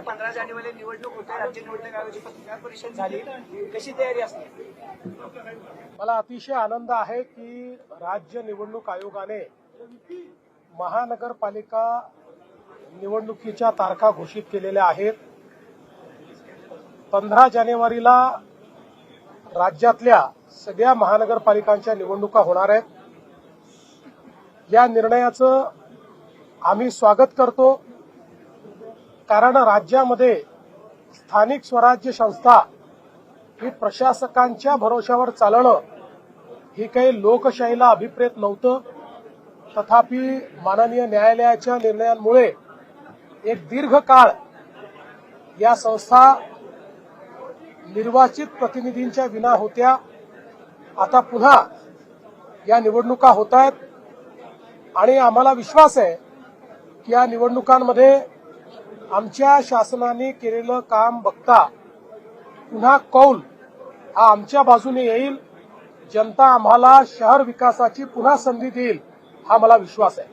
आता 15 जानेवारी निवडणूक होते, राज्य निवडणूक आयोगाची पत्रकार परिषद झाली, कशी तयारी असते? मला अतिशय आनंद आहे की राज्य निवडणूक आयोगाने महानगरपालिका निवडणुकीच्या तारखा घोषित केलेल्या आहेत. 15 जानेवारीला राज्यातल्या सगळ्या महानगरपालिकांच्या निवडणुका होणार आहेत. या निर्णयाचं आम्ही स्वागत करतो, कारण राज्यामध्ये स्थानिक स्वराज्य संस्था ही प्रशासकांच्या भरोशावर चालणं ही काही लोकशाहीला अभिप्रेत नव्हतं. तथापि माननीय न्यायालयाच्या निर्णयांमुळे एक दीर्घ काळ या संस्था निर्वाचित प्रतिनिधींच्या विना होत्या. आता पुन्हा या निवडणुका होत आहेत आणि आम्हाला विश्वास आहे की या निवडणुकांमध्ये आमच्या शासनाने केलेलं काम बघता पुन्हा कौल हा आमच्या बाजूने येईल. जनता आम्हाला शहर विकासाची पुन्हा संधी देईल हा मला विश्वास आहे.